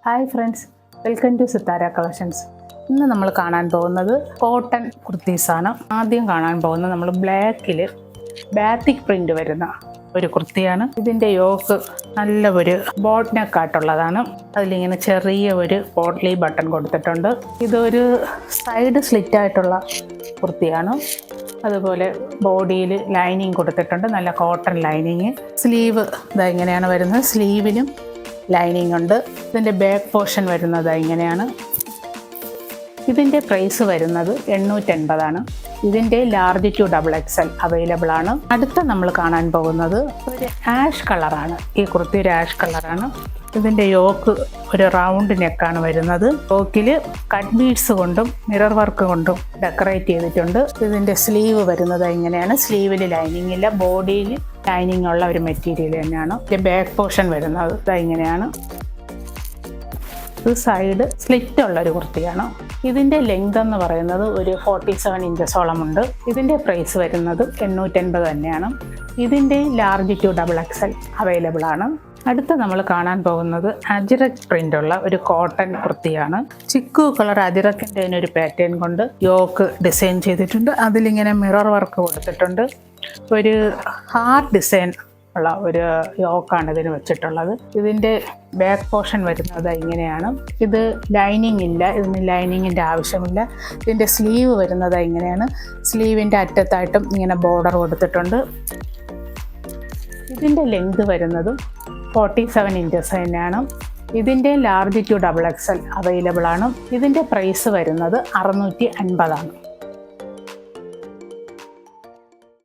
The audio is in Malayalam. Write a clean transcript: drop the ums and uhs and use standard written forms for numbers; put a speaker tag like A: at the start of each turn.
A: Hi friends, welcome to Sithara collections. ഇന്ന് നമ്മൾ കാണാൻ പോകുന്നത് കോട്ടൺ കുർത്തീസാണ്. ആദ്യം കാണാൻ പോകുന്നത് നമ്മൾ ബ്ലാക്കിൽ ബാത്തിക് പ്രിൻ്റ് വരുന്ന ഒരു കുർത്തിയാണ്. ഇതിൻ്റെ യോക്ക് നല്ല ഒരു ബോട്ട് നെക്കായിട്ടുള്ളതാണ്. അതിലിങ്ങനെ ചെറിയ ഒരു പോട്ട്ലി ബട്ടൺ കൊടുത്തിട്ടുണ്ട്. ഇതൊരു സൈഡ് സ്ലിറ്റായിട്ടുള്ള കുർത്തിയാണ്. അതുപോലെ ബോഡിയിൽ ലൈനിങ് കൊടുത്തിട്ടുണ്ട്, നല്ല കോട്ടൺ ലൈനിങ്. സ്ലീവ് ഇതാ ഇങ്ങനെയാണ് വരുന്നത്. സ്ലീവിലും ലൈനിങ് ഉണ്ട്. ഇതിൻ്റെ ബാക്ക് പോർഷൻ വരുന്നത് ഇങ്ങനെയാണ്. ഇതിൻ്റെ പ്രൈസ് വരുന്നത് 880 ഇതിൻ്റെ ലാർജ് ടു XXL അവൈലബിൾ ആണ്. അടുത്ത നമ്മൾ കാണാൻ പോകുന്നത് ഒരു ആഷ് കളറാണ്. ഈ കുർത്തി ഒരു ആഷ് കളറാണ്. ഇതിൻ്റെ യോക്ക് ഒരു റൗണ്ട് നെക്കാണ് വരുന്നത്. യോക്കിൽ കട്ട് ബീഡ്സ് കൊണ്ടും മിറർ വർക്ക് കൊണ്ടും ഡെക്കറേറ്റ് ചെയ്തിട്ടുണ്ട്. ഇതിൻ്റെ സ്ലീവ് വരുന്നത് ഇങ്ങനെയാണ്. സ്ലീവിൽ ലൈനിങ് ഇല്ല, ബോഡിയിൽ ലൈനിങ് ഉള്ള ഒരു മെറ്റീരിയൽ തന്നെയാണ്. ഇതിൻ്റെ ബാക്ക് പോർഷൻ വരുന്നത് ഇങ്ങനെയാണ്. ഇത് സൈഡ് സ്ലിറ്റ് ഉള്ള ഒരു കുർത്തിയാണ്. ഇതിൻ്റെ ലെങ്ത് എന്ന് പറയുന്നത് ഒരു 47 ഇഞ്ചസോളം ഉണ്ട്. ഇതിൻ്റെ പ്രൈസ് വരുന്നത് 880 തന്നെയാണ്. ഇതിൻ്റെ ലാർജ് ടു XXL അവൈലബിൾ ആണ്. അടുത്ത നമ്മൾ കാണാൻ പോകുന്നത് അജിറക് പ്രിൻ്റ് ഉള്ള ഒരു കോട്ടൺ കുർത്തിയാണ്. ചിക്കു കളർ അജിറക്കിൻ്റെ ഒരു പാറ്റേൺ കൊണ്ട് യോക്ക് ഡിസൈൻ ചെയ്തിട്ടുണ്ട്. അതിലിങ്ങനെ മിറർ വർക്ക് കൊടുത്തിട്ടുണ്ട്. ഒരു ഹാർട്ട് ഡിസൈൻ ഉള്ള ഒരു യോക്കാണ് ഇതിന് വെച്ചിട്ടുള്ളത്. ഇതിൻ്റെ ബാക്ക് പോർഷൻ വരുന്നത് ഇങ്ങനെയാണ്. ഇത് ലൈനിങ് ഇല്ല, ഇതിന് ലൈനിങ്ങിൻ്റെ ആവശ്യമില്ല. ഇതിൻ്റെ സ്ലീവ് വരുന്നത് ഇങ്ങനെയാണ്. സ്ലീവിൻ്റെ അറ്റത്തായിട്ടും ഇങ്ങനെ ബോർഡർ കൊടുത്തിട്ടുണ്ട്. ഇതിൻ്റെ ലെങ്ത് വരുന്നതും 47 ഇഞ്ചസ് തന്നെയാണ്. ഇതിൻ്റെ ലാർജ് ടു XXL അവൈലബിൾ ആണ്. ഇതിൻ്റെ പ്രൈസ് വരുന്നത് 650